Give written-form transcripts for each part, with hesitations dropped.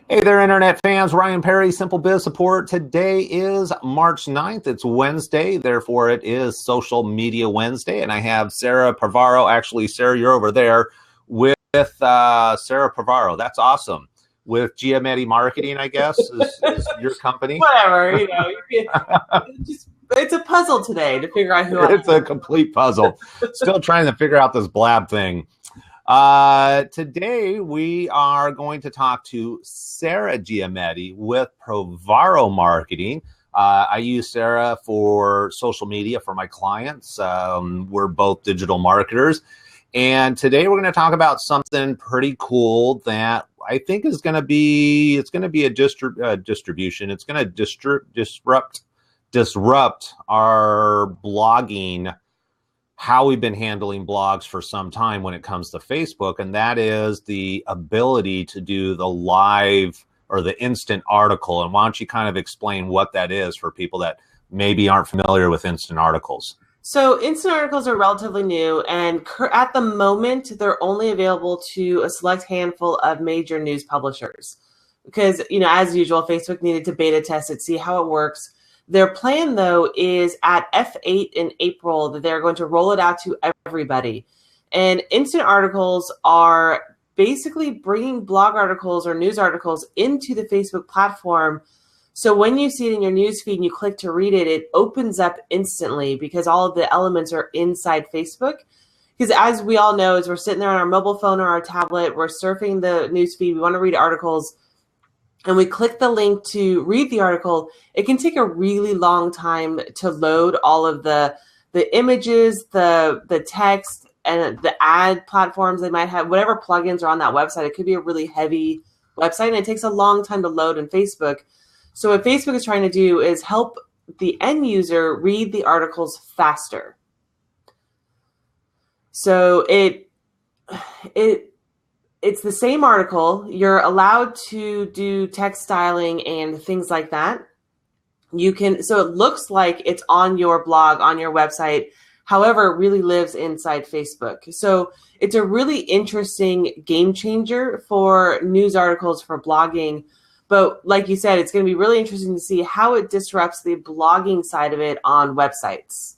Hey there, Internet fans. Ryan Perry, Simple Biz Support. Today is March 9th. It's Wednesday. Therefore, it is Social Media Wednesday. And I have Sarah Pavaro. Actually, Sarah, you're over there with Sarah Pavaro. That's awesome. With Giametti Marketing, I guess, is your company. Whatever, it's a puzzle today to figure out who I am. It's a complete puzzle. Still trying to figure out this blab thing. Today we are going to talk to Sarah Giametti with Provaro Marketing. I use Sarah for social media for my clients. We're both digital marketers. And today we're going to talk about something pretty cool that I think is going to be, it's going to be a distribution. It's going to disrupt our blogging, how we've been handling blogs for some time when it comes to Facebook, and that is the ability to do the live or the instant article. And why don't you kind of explain what that is for people that maybe aren't familiar with instant articles? So instant articles are relatively new, and at the moment, they're only available to a select handful of major news publishers because, as usual, Facebook needed to beta test it, see how it works. Their plan, though, is at F8 in April that they're going to roll it out to everybody. And instant articles are basically bringing blog articles or news articles into the Facebook platform. So when you see it in your newsfeed and you click to read it, it opens up instantly because all of the elements are inside Facebook. Because as we all know, as we're sitting there on our mobile phone or our tablet, we're surfing the newsfeed, we want to read articles, and we click the link to read the article, it can take a really long time to load all of the images, the text, and the ad platforms they might have, whatever plugins are on that website. It could be a really heavy website, and it takes a long time to load in Facebook. So what Facebook is trying to do is help the end user read the articles faster. So it's the same article. You're allowed to do text styling and things like that. So it looks like it's on your blog, on your website. However, it really lives inside Facebook. So it's a really interesting game changer for news articles, for blogging. But like you said, it's going to be really interesting to see how it disrupts the blogging side of it on websites.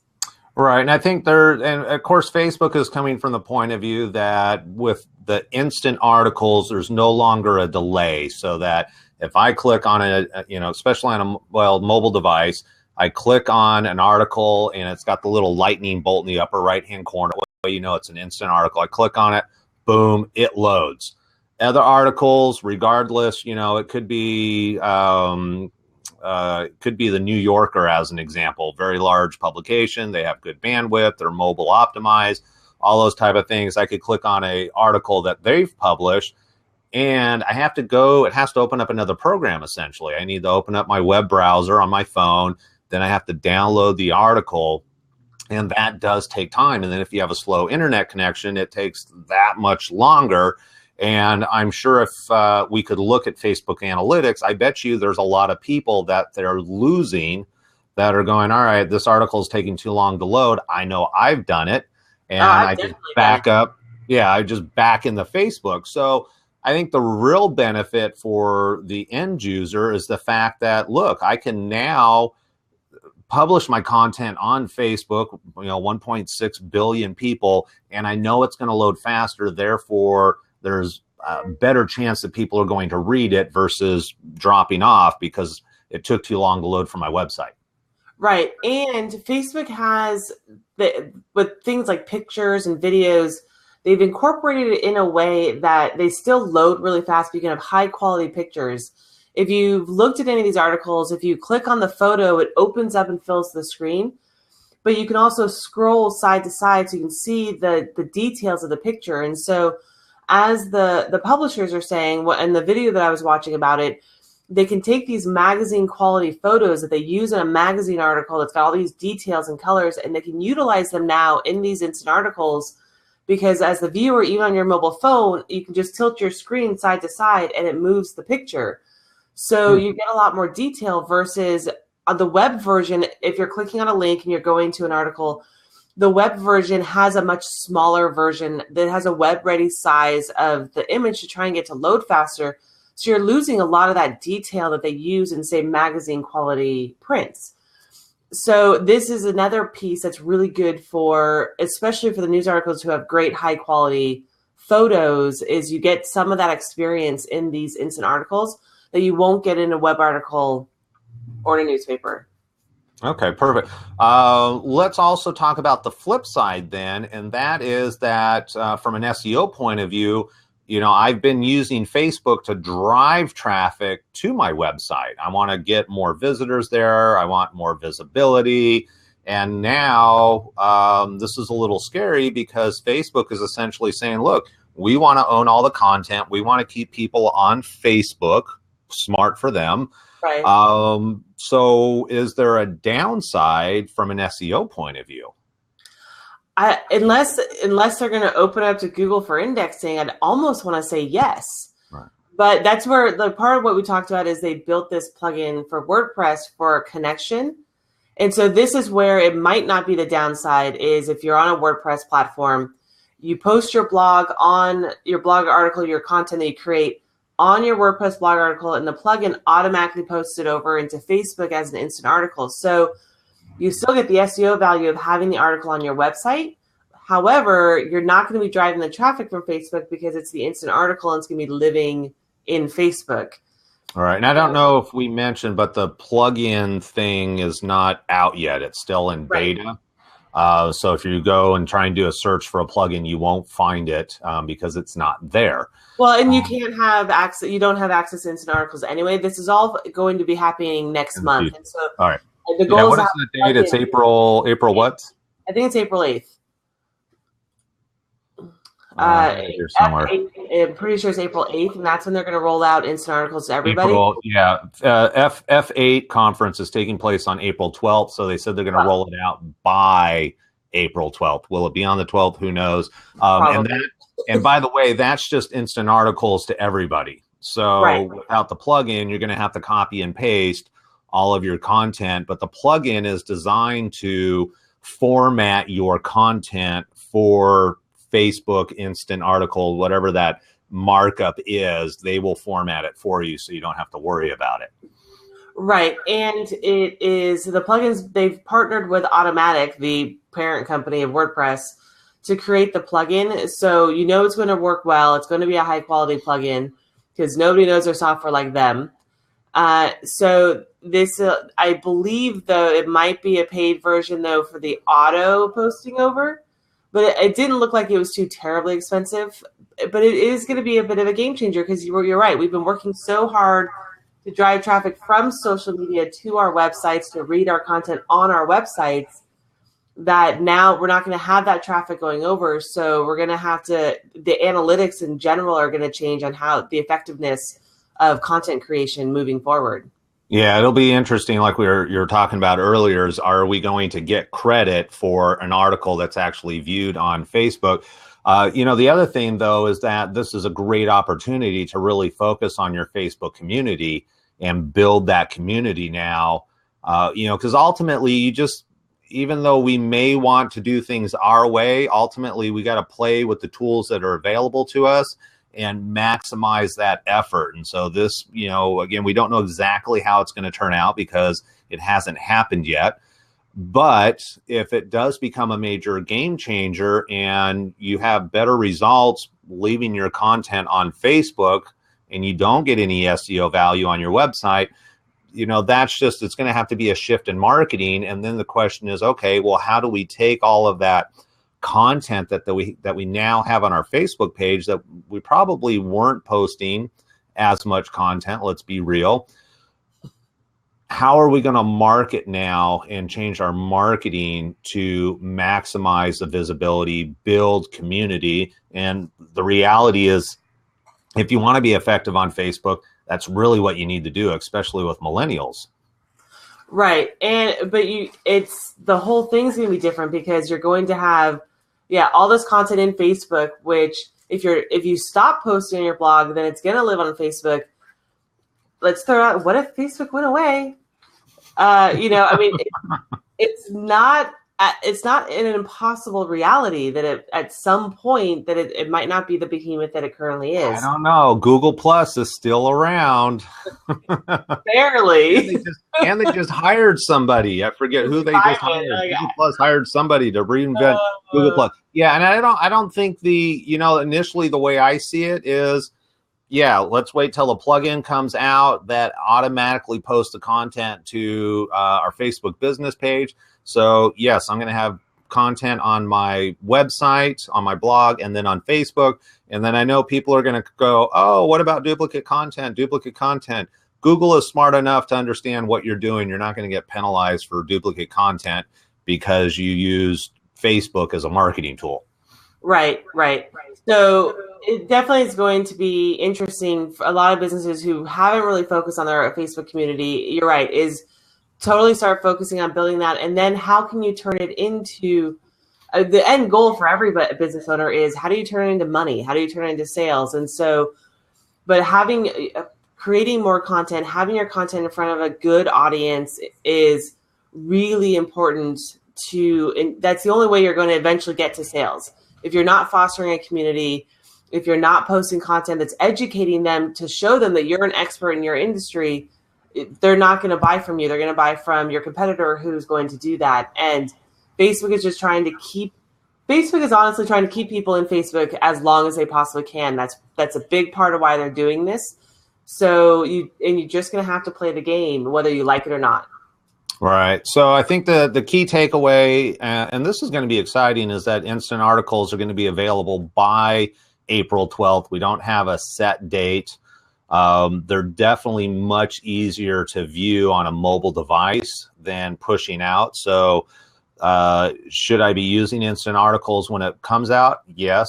Right. And I think and of course, Facebook is coming from the point of view that with the instant articles, there's no longer a delay, so that if I click on especially on a mobile device, I click on an article and it's got the little lightning bolt in the upper right-hand corner. It's an instant article. I click on it, boom, it loads. Other articles, regardless, it could be the New Yorker as an example, very large publication. They have good bandwidth. They're mobile optimized, all those type of things. I could click on a article that they've published, and it has to open up another program, essentially. I need to open up my web browser on my phone. Then I have to download the article, and that does take time. And then if you have a slow internet connection, it takes that much longer. And I'm sure if we could look at Facebook analytics, I bet you there's a lot of people that they're losing that are going, all right, this article is taking too long to load. I know I've done it. And I just back up. Yeah, I just back into Facebook. So I think the real benefit for the end user is the fact that, look, I can now publish my content on Facebook, 1.6 billion people, and I know it's going to load faster. Therefore, there's a better chance that people are going to read it versus dropping off because it took too long to load from my website. Right. And Facebook has, with things like pictures and videos, they've incorporated it in a way that they still load really fast, but you can have high quality pictures. If you've looked at any of these articles, if you click on the photo, it opens up and fills the screen. But you can also scroll side to side so you can see the details of the picture. And so as the publishers are saying, and the video that I was watching about it, they can take these magazine quality photos that they use in a magazine article that's got all these details and colors, and they can utilize them now in these instant articles, because as the viewer, even on your mobile phone, you can just tilt your screen side to side and it moves the picture. So you get a lot more detail versus on the web version. If you're clicking on a link and you're going to an article, The web version has a much smaller version that has a web-ready size of the image to try and get to load faster. So you're losing a lot of that detail that they use in, say, magazine quality prints. So this is another piece that's really good for, especially for the news articles who have great high quality photos, is you get some of that experience in these instant articles that you won't get in a web article or in a newspaper. Okay, perfect. Let's also talk about the flip side then, and that is that from an SEO point of view, I've been using Facebook to drive traffic to my website. I want to get more visitors there. I want more visibility. And now this is a little scary because Facebook is essentially saying, look, we want to own all the content. We want to keep people on Facebook. Smart for them. Right. So is there a downside from an SEO point of view? Unless they're going to open up to Google for indexing, I'd almost want to say yes. Right. But that's where the part of what we talked about is they built this plugin for WordPress for connection. And so this is where it might not be the downside is if you're on a WordPress platform, you post your blog on your blog article, your content that you create on your WordPress blog article, and the plugin automatically posts it over into Facebook as an instant article. So you still get the SEO value of having the article on your website. However, you're not going to be driving the traffic from Facebook because it's the instant article and it's going to be living in Facebook. All right. And I don't know if we mentioned, but the plugin thing is not out yet. It's still in beta. So if you go and try and do a search for a plugin, you won't find it because it's not there. Well, and you can't have access. You don't have access to instant articles anyway. This is all going to be happening next month. And so, all right. The goal what is the date? It's April what? I think it's April 8th. Here somewhere. I'm pretty sure it's April 8th, and that's when they're going to roll out instant articles to everybody. F8 conference is taking place on April 12th, so they said they're going to roll it out by April 12th. Will it be on the 12th? Who knows? And by the way, that's just instant articles to everybody. So without the plugin, you're going to have to copy and paste all of your content, but the plugin is designed to format your content for Facebook instant article, whatever that markup is, they will format it for you so you don't have to worry about it. Right. And it is the plugins, they've partnered with Automatic, the parent company of WordPress, to create the plugin. So it's going to work well. It's going to be a high quality plugin because nobody knows their software like them. So this, I believe, though, it might be a paid version, though, for the auto posting over. But it didn't look like it was too terribly expensive. But it is going to be a bit of a game changer because you're right. We've been working so hard to drive traffic from social media to our websites, to read our content on our websites, that now we're not going to have that traffic going over. So we're going to have to, the analytics in general are going to change on how the effectiveness of content creation moving forward. Yeah, it'll be interesting. Like you were talking about earlier, is are we going to get credit for an article that's actually viewed on Facebook? The other thing, though, is that this is a great opportunity to really focus on your Facebook community and build that community now. Because ultimately, even though we may want to do things our way, ultimately we got to play with the tools that are available to us and maximize that effort. And so this, again, we don't know exactly how it's going to turn out because it hasn't happened yet. But if it does become a major game changer and you have better results leaving your content on Facebook and you don't get any SEO value on your website, it's going to have to be a shift in marketing. And then the question is, okay, well, how do we take all of that content that we now have on our Facebook page that we probably weren't posting as much content? Let's be real. How are we going to market now and change our marketing to maximize the visibility, build community? And the reality is, if you want to be effective on Facebook, that's really what you need to do, especially with millennials. Right. It's the whole thing's going to be different because you're going to have all this content in Facebook, which if you stop posting on your blog, then it's going to live on Facebook. Let's throw out, what if Facebook went away? It's not it's not an impossible reality that at some point that it might not be the behemoth that it currently I is. don't know. Google Plus is still around. And Barely. they just hired somebody. I forget who they just Simon, hired. like, Google Plus hired somebody to reinvent Google Plus. Yeah, and I don't think initially the way I see it is, yeah, let's wait till the plugin comes out that automatically posts the content to our Facebook business page. So yes, I'm going to have content on my website, on my blog, and then on Facebook. And then I know people are going to go, oh, what about duplicate content? Duplicate content. Google is smart enough to understand what you're doing. You're not going to get penalized for duplicate content because you use Facebook as a marketing tool. Right. So it definitely is going to be interesting for a lot of businesses who haven't really focused on their Facebook community. You're right, is totally start focusing on building that. And then how can you turn it into the end goal for every business owner is how do you turn it into money? How do you turn it into sales? And so, but creating more content, having your content in front of a good audience is really important and that's the only way you're going to eventually get to sales. If you're not fostering a community, if you're not posting content that's educating them to show them that you're an expert in your industry, they're not going to buy from you. They're going to buy from your competitor who's going to do that. And Facebook is honestly trying to keep people in Facebook as long as they possibly can. That's a big part of why they're doing this. So you're just going to have to play the game, whether you like it or not. Right. So I think the key takeaway, and this is going to be exciting, is that instant articles are going to be available by April 12th. We don't have a set date. They're definitely much easier to view on a mobile device than pushing out. So should I be using instant articles when it comes out? Yes,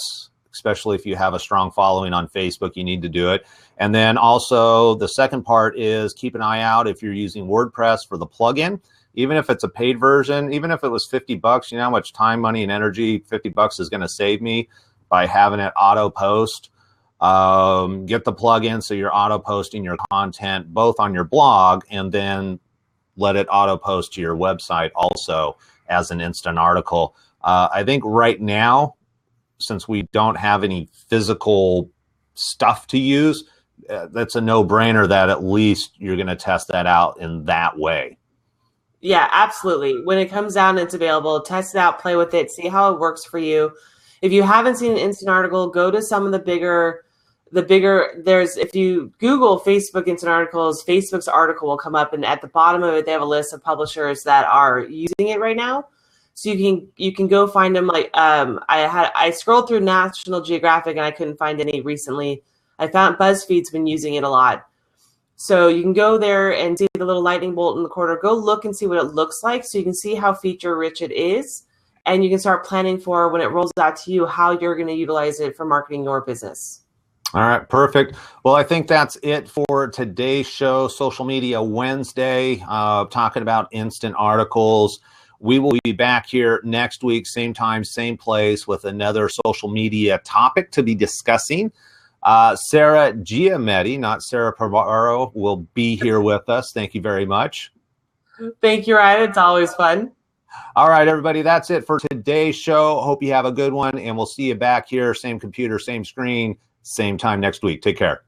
especially if you have a strong following on Facebook, you need to do it. And then also the second part is keep an eye out if you're using WordPress for the plugin, even if it's a paid version, even if it was $50, you know how much time, money, and energy $50 is going to save me by having it auto post. Get the plugin so you're auto posting your content both on your blog and then let it auto post to your website also as an instant article. I think right now, since we don't have any physical stuff to use, that's a no-brainer that at least you're going to test that out in that way. Yeah, absolutely. When it comes down and it's available, test it out, play with it, see how it works for you. If you haven't seen an instant article, go to some of the bigger, if you Google Facebook instant articles, Facebook's article will come up, and at the bottom of it, they have a list of publishers that are using it right now. So you can go find them. Like I scrolled through National Geographic and I couldn't find any recently. I found BuzzFeed's been using it a lot. So you can go there and see the little lightning bolt in the corner. Go look and see what it looks like so you can see how feature rich it is. And you can start planning for when it rolls out to you, how you're going to utilize it for marketing your business. All right, perfect. Well, I think that's it for today's show, Social Media Wednesday, talking about instant articles. We will be back here next week, same time, same place, with another social media topic to be discussing. Sarah Giametti, not Sarah Pavaro, will be here with us. Thank you very much. Thank you, Ryan. It's always fun. All right, everybody, that's it for today's show. Hope you have a good one, and we'll see you back here, same computer, same screen, same time next week. Take care.